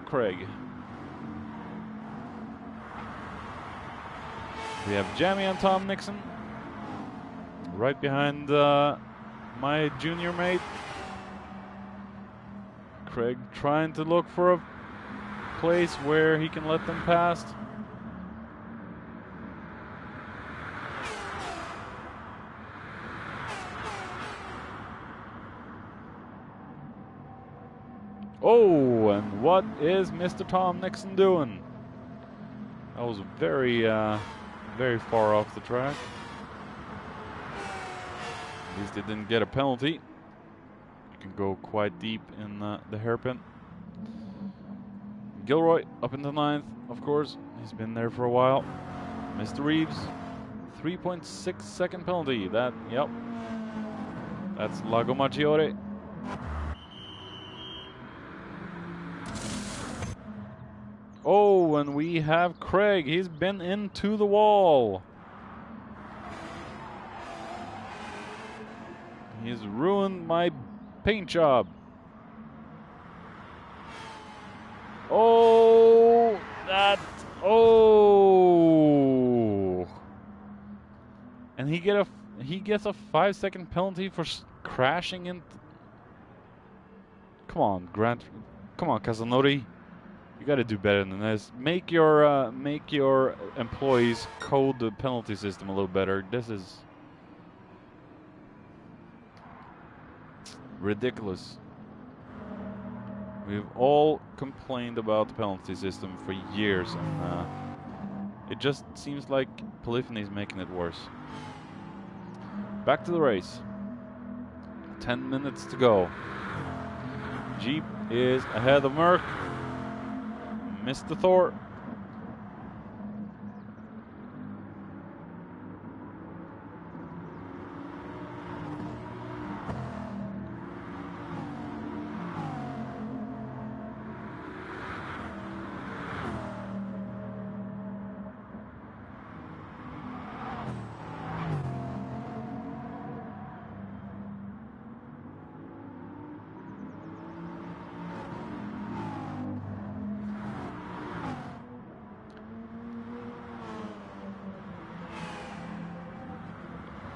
Craig. We have Jammy and Tom Nixon right behind my junior mate. Craig trying to look for a place where he can let them past. Oh, and what is Mr. Tom Nixon doing? That was very, very far off the track. At least they didn't get a penalty. You can go quite deep in the hairpin. Gilroy up in the 9th, of course. He's been there for a while. Mr. Reeves, 3.6 second penalty. That, yep. That's Lago Maggiore. Oh, and we have Craig. He's been into the wall. He's ruined my paint job. Oh, that. Oh. And he gets a 5-second penalty for crashing into. Come on, Come on, Casanoti. You got to do better than this. Make your employees code the penalty system a little better. This is ridiculous. We've all complained about the penalty system for years, and it just seems like Polyphony's making it worse. Back to the race. 10 minutes to go. Jeep is ahead of Merc. Mr. Thor.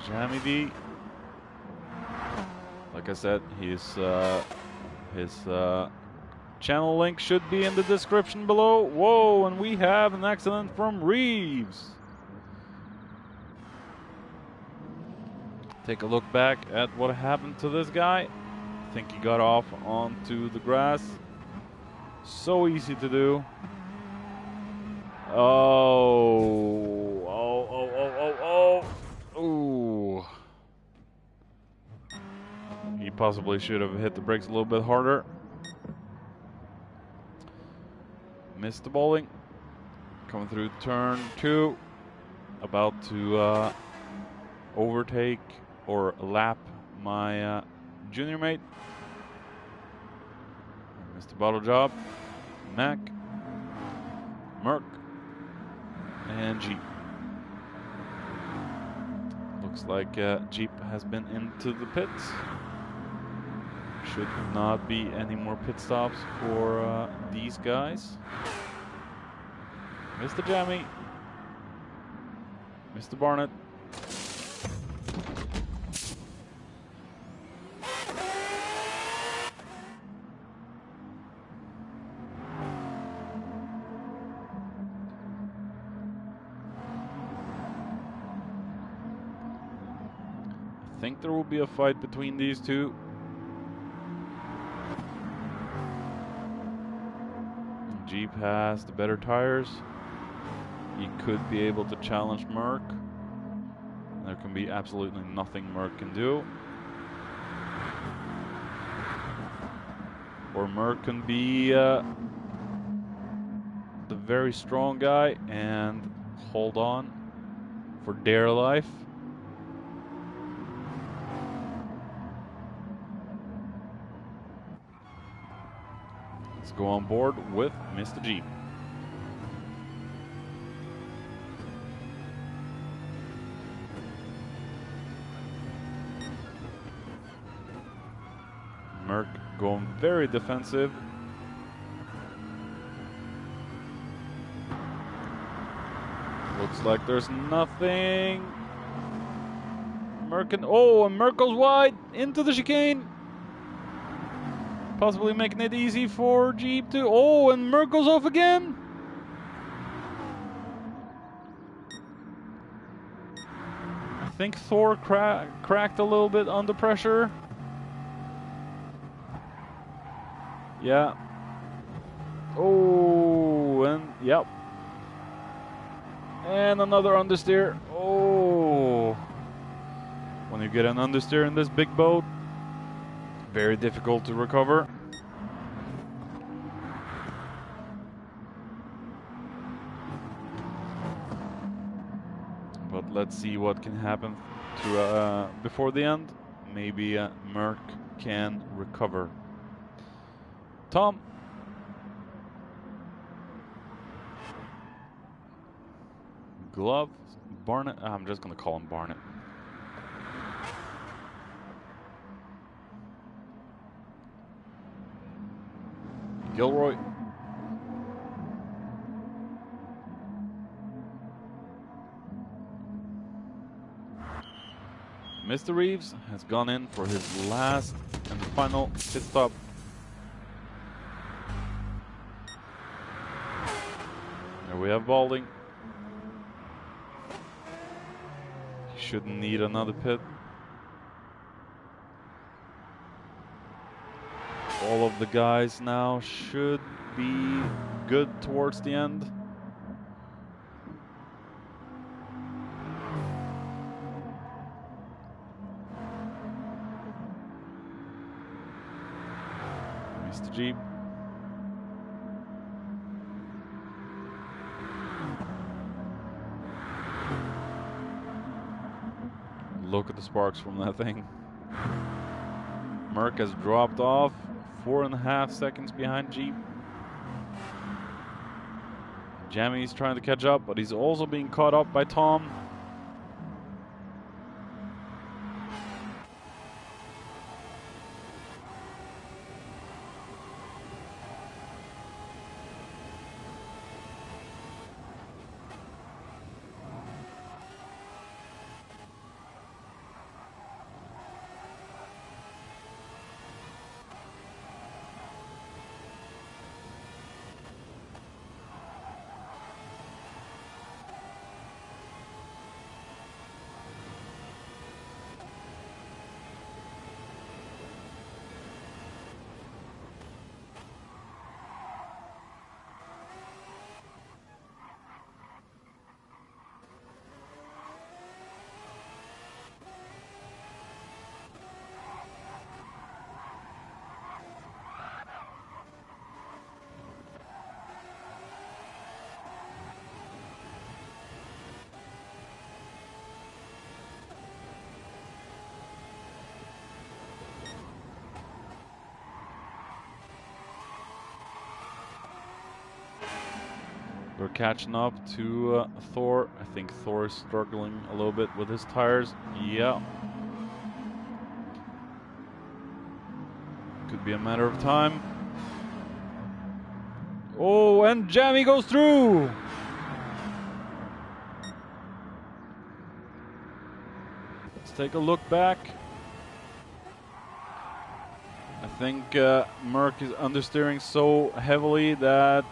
Jammy D. Like I said, his channel link should be in the description below. Whoa, and we have an accident from Reeves. Take a look back at what happened to this guy. I think he got off onto the grass. So easy to do. Oh. Ooh. He possibly should have hit the brakes a little bit harder. Missed the bowling. Coming through turn 2. About to overtake or lap my junior mate. Missed the bottle job. Mac. Merc. And Jeep. Looks like Jeep has been into the pits. Should not be any more pit stops for these guys. Mr. Jammy. Mr. Barnett. I think there will be a fight between these two. Jeep has the better tires. He could be able to challenge Merc. There can be absolutely nothing Merc can do. Or Merc can be the very strong guy and hold on for dear life. Let's go on board with Mr. Jeep. Merc going very defensive. Looks like there's nothing. Merc and Merc goes wide into the chicane. Possibly making it easy for Jeep to... and Merc goes off again. I think Thor cracked a little bit under pressure. Yeah. And yep. And another understeer. When you get an understeer in this big boat, very difficult to recover. But let's see what can happen to before the end. Maybe Merc can recover. Tom. Glove. Barnett. I'm just going to call him Barnett. Gilroy. Mr. Reeves has gone in for his last and final pit stop. There we have Balding. He shouldn't need another pit. All of the guys now should be good towards the end. Mr. Jeep. Look at the sparks from that thing. Merc has dropped off. 4.5 seconds behind Jeep. Jamie's trying to catch up, but he's also being caught up by Tom. We're catching up to Thor. I think Thor is struggling a little bit with his tires. Yeah. Could be a matter of time. And Jamie goes through! Let's take a look back. I think Merc is understeering so heavily that...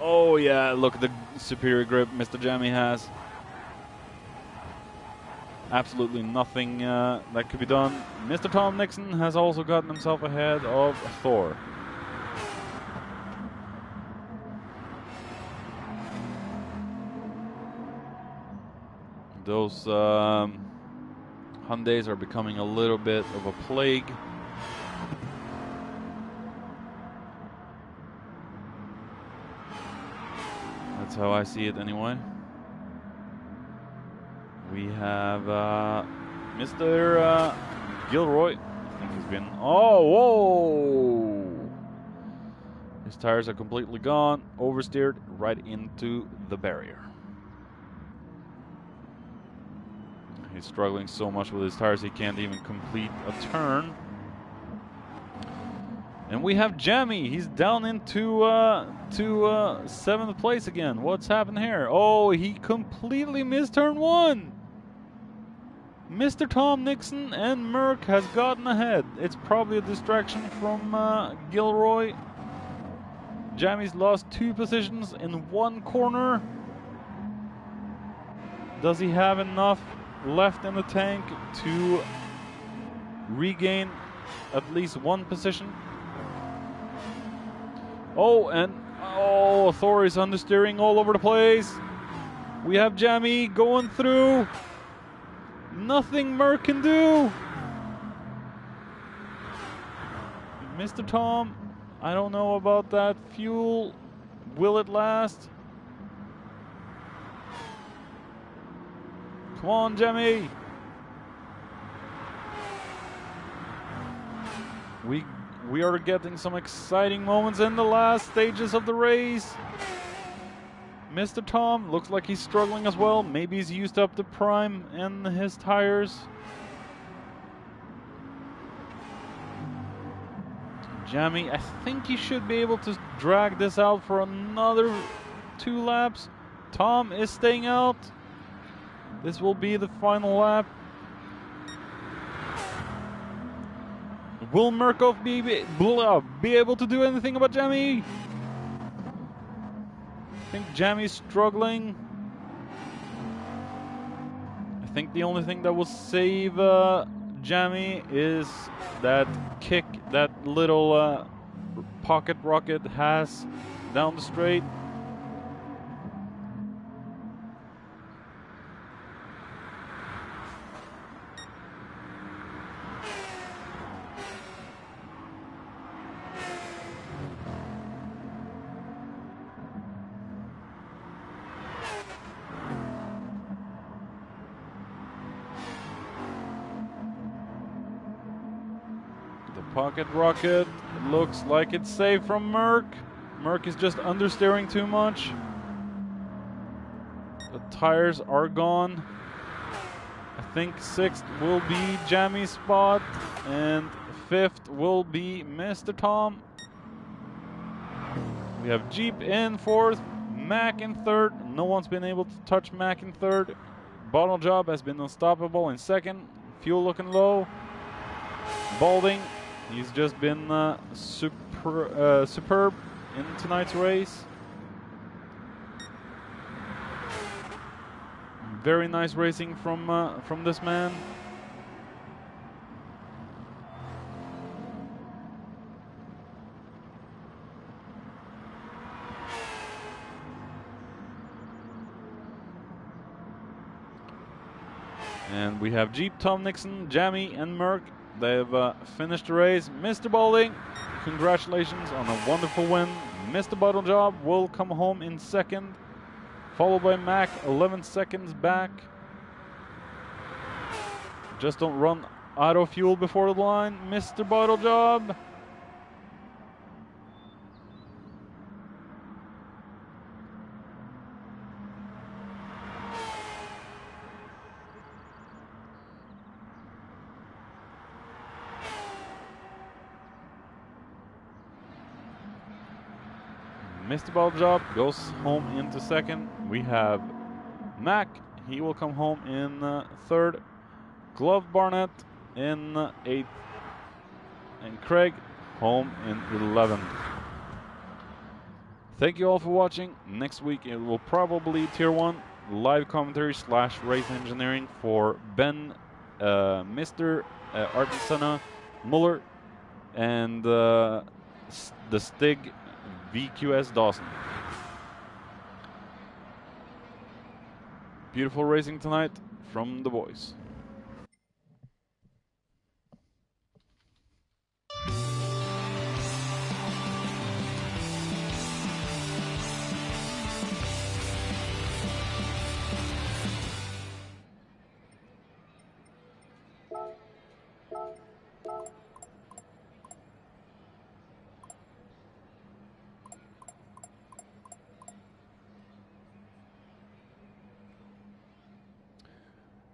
look at the superior grip Mr. Jamie has. Absolutely nothing that could be done. Mr. Tom Nixon has also gotten himself ahead of Thor. Those Hyundais are becoming a little bit of a plague. That's how I see it anyway. We have Mr. Gilroy. I think he's been... Oh, whoa! His tires are completely gone. Oversteered right into the barrier. He's struggling so much with his tires he can't even complete a turn. And we have Jamie. He's down into to 7th place again. What's happened here? Oh, he completely missed turn 1. Mr. Tom Nixon and Merck has gotten ahead. It's probably a distraction from Gilroy. Jamie's lost 2 positions in 1 corner. Does he have enough left in the tank to regain at least 1 position? Oh, and Thor is understeering all over the place. We have Jamie going through. Nothing Merck can do. Mr. Tom, I don't know about that fuel. Will it last? Come on, Jamie. We are getting some exciting moments in the last stages of the race. Mr. Tom looks like he's struggling as well. Maybe he's used up the prime in his tires. Jamie, I think he should be able to drag this out for another 2 laps. Tom is staying out. This will be the final lap. Will Murkoff be able to do anything about Jamie? I think Jamie's struggling. I think the only thing that will save Jamie is that kick that little pocket rocket has down the straight. Pocket rocket, it looks like it's safe from Merck. Merck is just understeering too much. The tires are gone. I think 6th will be Jamie's spot, and 5th will be Mr. Tom. We have Jeep in 4th, Mac in 3rd. No one's been able to touch Mac in 3rd. Bottle Job has been unstoppable in 2nd. Fuel looking low. Balding. He's just been superb in tonight's race. Very nice racing from this man. And we have Jeep, Tom Nixon, Jamie, and Merck. They've finished the race. Mr. Balding, congratulations on a wonderful win. Mr. Bottle Job will come home in 2nd, followed by Mac, 11 seconds back. Just don't run out of fuel before the line, Mr. Bottle Job. Mr. Ball Job goes home into 2nd. We have Mac. He will come home in 3rd. Glove Barnett in 8th. And Craig home in 11th. Thank you all for watching. Next week it will probably Tier 1 live commentary / race engineering for Ben, Mr. Artisana Muller, and the Stig VQS Dawson. Beautiful racing tonight from the boys.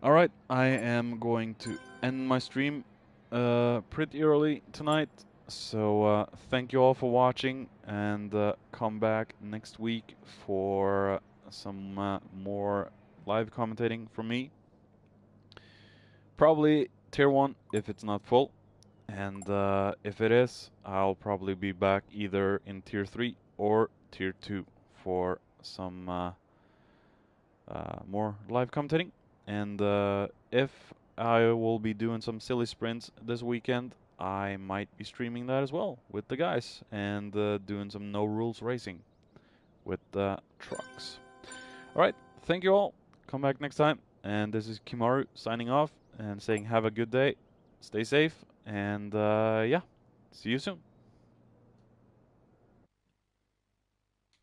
Alright, I am going to end my stream pretty early tonight. So thank you all for watching, and come back next week for some more live commentating from me. Probably tier 1 if it's not full, and if it is, I'll probably be back either in tier 3 or tier 2 for some more live commentating. And if I will be doing some silly sprints this weekend, I might be streaming that as well with the guys, and doing some no rules racing with the trucks. Alright, thank you all. Come back next time. And this is Kimaru signing off and saying have a good day, stay safe, and yeah, see you soon.